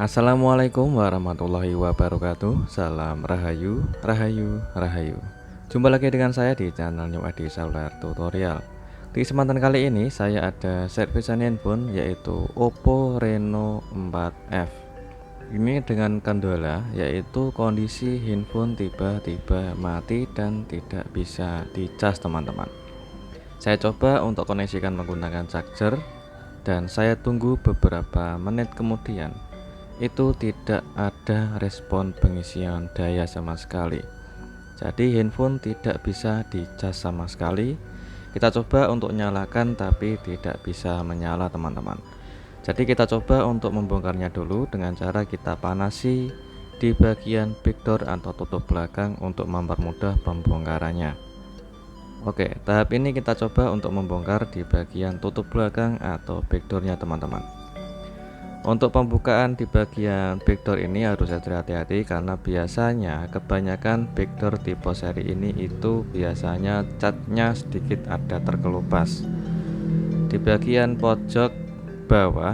Assalamualaikum warahmatullahi wabarakatuh. Salam Rahayu, Rahayu, Rahayu. Jumpa lagi dengan saya di channel New Adi Solar Tutorial. Di kesempatan kali ini saya ada servisan handphone yaitu Oppo Reno 4F. Ini dengan kendala yaitu kondisi handphone tiba-tiba mati dan tidak bisa dicas teman-teman. Saya coba untuk koneksikan menggunakan charger dan saya tunggu beberapa menit kemudian itu tidak ada respon pengisian daya sama sekali. Jadi handphone tidak bisa dicas sama sekali. Kita coba untuk nyalakan tapi tidak bisa menyala teman-teman. Jadi kita coba untuk membongkarnya dulu dengan cara kita panasi di bagian backdoor atau tutup belakang untuk mempermudah pembongkarannya. Oke, tahap ini kita coba untuk membongkar di bagian tutup belakang atau backdoornya teman-teman. Untuk pembukaan di bagian backdoor ini harus hati-hati karena biasanya kebanyakan backdoor tipe seri ini itu biasanya catnya sedikit ada terkelupas. Di bagian pojok bawah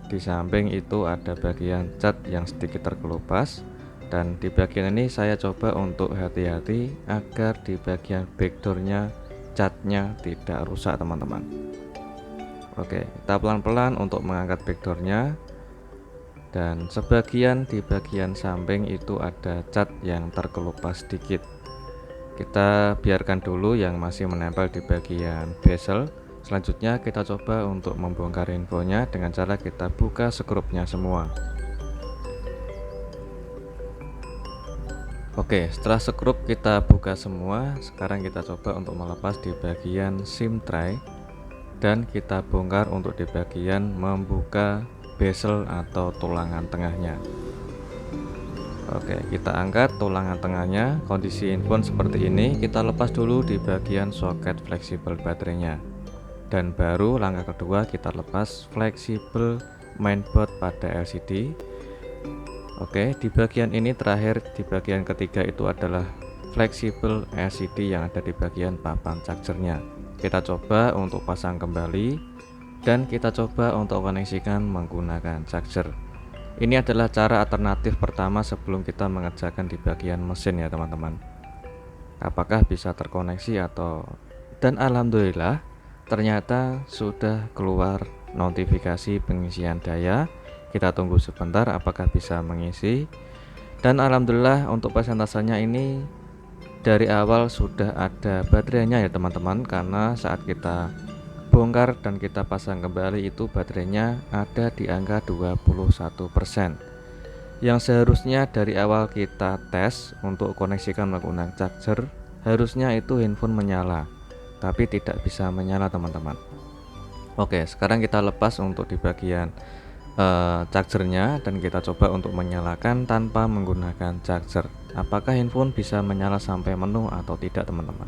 di samping itu ada bagian cat yang sedikit terkelupas, dan di bagian ini saya coba untuk hati-hati agar di bagian backdoornya catnya tidak rusak teman-teman. Oke, kita pelan-pelan untuk mengangkat backdoornya, dan sebagian di bagian samping itu ada cat yang terkelupas sedikit. Kita biarkan dulu yang masih menempel di bagian bezel. Selanjutnya kita coba untuk membongkar infonya dengan cara kita buka skrupnya semua. Oke, setelah skrup kita buka semua, sekarang kita coba untuk melepas di bagian SIM tray dan kita bongkar untuk di bagian membuka bezel atau tulangan tengahnya. Oke, kita angkat tulangan tengahnya. Kondisi handphone seperti ini, kita lepas dulu di bagian soket fleksibel baterainya, dan baru langkah kedua kita lepas fleksibel mainboard pada LCD. Oke, di bagian ini terakhir, di bagian ketiga itu adalah fleksibel LCD yang ada di bagian papan chargernya. Kita coba untuk pasang kembali dan kita coba untuk koneksikan menggunakan charger. Ini adalah cara alternatif pertama sebelum kita mengerjakan di bagian mesin ya teman-teman. Apakah bisa terkoneksi atau, dan alhamdulillah ternyata sudah keluar notifikasi pengisian daya. Kita tunggu sebentar apakah bisa mengisi, dan alhamdulillah untuk persentasenya ini dari awal sudah ada baterainya ya teman-teman, karena saat kita bongkar dan kita pasang kembali itu baterainya ada di angka 21%, yang seharusnya dari awal kita tes untuk koneksikan menggunakan charger harusnya itu handphone menyala, tapi tidak bisa menyala teman-teman. Oke, sekarang kita lepas untuk di bagian chargernya dan kita coba untuk menyalakan tanpa menggunakan charger. Apakah handphone bisa menyala sampai menu atau tidak teman-teman?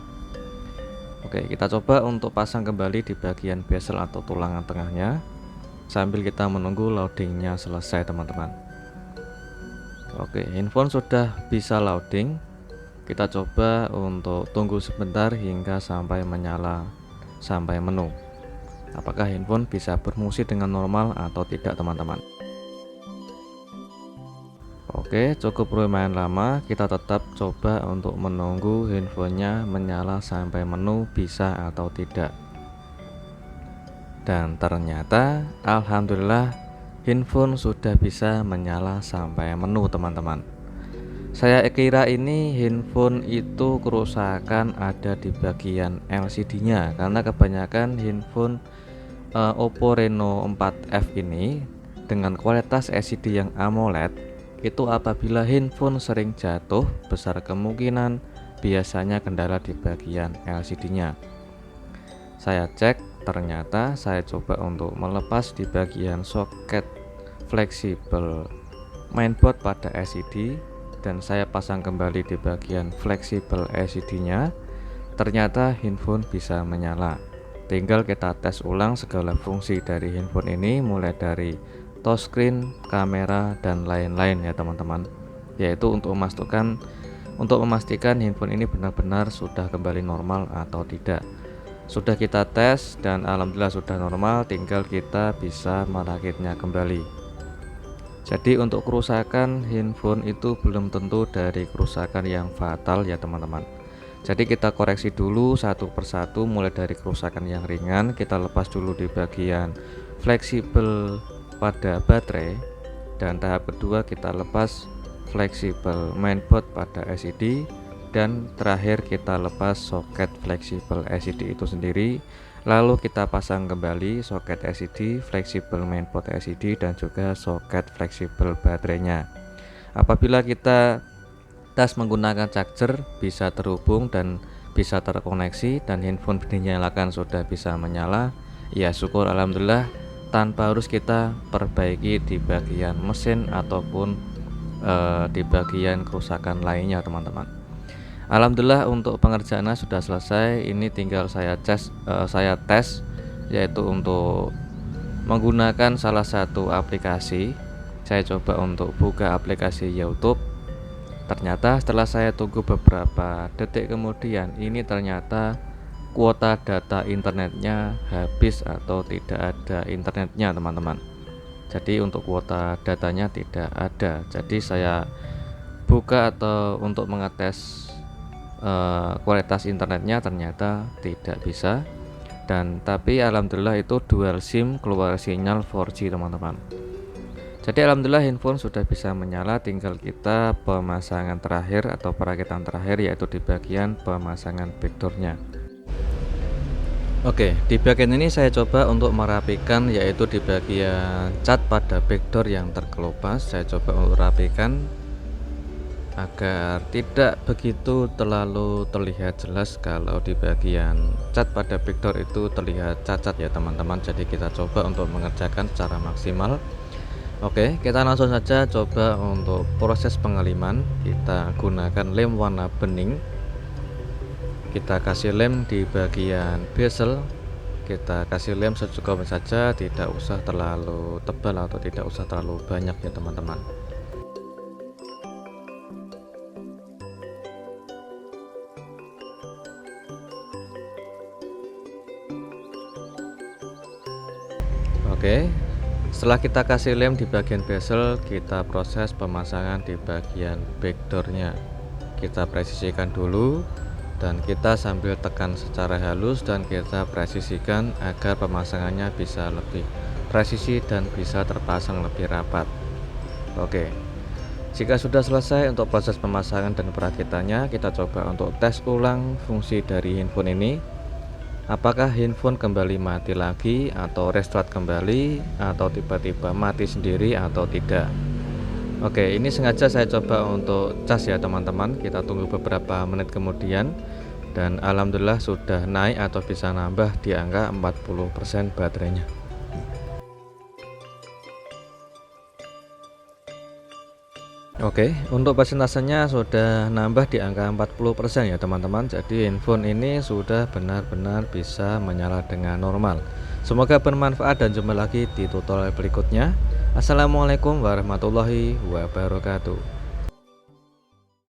Oke, kita coba untuk pasang kembali di bagian bezel atau tulangan tengahnya sambil kita menunggu loadingnya selesai teman-teman. Oke, handphone sudah bisa loading. Kita coba untuk tunggu sebentar hingga sampai menyala sampai menu. Apakah handphone bisa berfungsi dengan normal atau tidak teman-teman? Oke, cukup lumayan lama. Kita tetap coba untuk menunggu handphonenya menyala sampai menu bisa atau tidak. Dan ternyata alhamdulillah handphone sudah bisa menyala sampai menu teman-teman. Saya kira ini handphone itu kerusakan ada di bagian LCD-nya, karena kebanyakan handphone Oppo Reno 4F ini dengan kualitas LCD yang AMOLED itu apabila handphone sering jatuh, besar kemungkinan biasanya kendala di bagian LCD-nya. Saya cek, ternyata saya coba untuk melepas di bagian soket fleksibel mainboard pada LCD dan saya pasang kembali di bagian fleksibel LCD-nya. Ternyata handphone bisa menyala. Tinggal kita tes ulang segala fungsi dari handphone ini, mulai dari touchscreen, kamera, dan lain-lain ya teman-teman, yaitu untuk memastikan handphone ini benar-benar sudah kembali normal atau tidak. Sudah kita tes dan alhamdulillah sudah normal, tinggal kita bisa merakitnya kembali. Jadi untuk kerusakan handphone itu belum tentu dari kerusakan yang fatal ya teman-teman. Jadi kita koreksi dulu satu persatu, mulai dari kerusakan yang ringan kita lepas dulu di bagian fleksibel pada baterai, dan tahap kedua kita lepas fleksibel mainboard pada LCD, dan terakhir kita lepas soket fleksibel LCD itu sendiri. Lalu kita pasang kembali soket LCD, fleksibel mainboard LCD, dan juga soket fleksibel baterainya. Apabila kita tes menggunakan charger bisa terhubung dan bisa terkoneksi dan handphone dinyalakan sudah bisa menyala, ya syukur alhamdulillah, tanpa harus kita perbaiki di bagian mesin ataupun di bagian kerusakan lainnya teman-teman. Alhamdulillah untuk pengerjaannya sudah selesai. Ini tinggal saya tes yaitu untuk menggunakan salah satu aplikasi. Saya coba untuk buka aplikasi YouTube. Ternyata setelah saya tunggu beberapa detik kemudian, ini ternyata kuota data internetnya habis atau tidak ada internetnya teman-teman. Jadi untuk kuota datanya tidak ada. Jadi saya buka atau untuk mengetes kualitas internetnya, ternyata tidak bisa. Dan tapi alhamdulillah itu dual SIM keluar sinyal 4G teman-teman. Jadi alhamdulillah handphone sudah bisa menyala, tinggal kita pemasangan terakhir atau perakitan terakhir yaitu di bagian pemasangan backdoornya. Oke, di bagian ini saya coba untuk merapikan yaitu di bagian cat pada backdoor yang terkelupas. Saya coba untuk rapikan agar tidak begitu terlalu terlihat jelas kalau di bagian cat pada backdoor itu terlihat cacat ya teman-teman. Jadi kita coba untuk mengerjakan secara maksimal. Oke, kita langsung saja coba untuk proses pengeliman. Kita gunakan lem warna bening, kita kasih lem di bagian bezel, kita kasih lem secukupnya saja, tidak usah terlalu tebal atau tidak usah terlalu banyak ya teman-teman. Oke, setelah kita kasih lem di bagian bezel, kita proses pemasangan di bagian backdoornya. Kita presisikan dulu dan kita sambil tekan secara halus dan kita presisikan agar pemasangannya bisa lebih presisi dan bisa terpasang lebih rapat. Oke, jika sudah selesai untuk proses pemasangan dan perakitannya, kita coba untuk tes ulang fungsi dari handphone ini. Apakah handphone kembali mati lagi atau restart kembali atau tiba-tiba mati sendiri atau tidak. Oke, ini sengaja saya coba untuk cas ya teman-teman. Kita tunggu beberapa menit kemudian dan alhamdulillah sudah naik atau bisa nambah di angka 40% baterainya. Oke, untuk persentasenya sudah nambah di angka 40% ya teman-teman. Jadi handphone ini sudah benar-benar bisa menyala dengan normal. Semoga bermanfaat dan jumpa lagi di tutorial berikutnya. Assalamualaikum warahmatullahi wabarakatuh.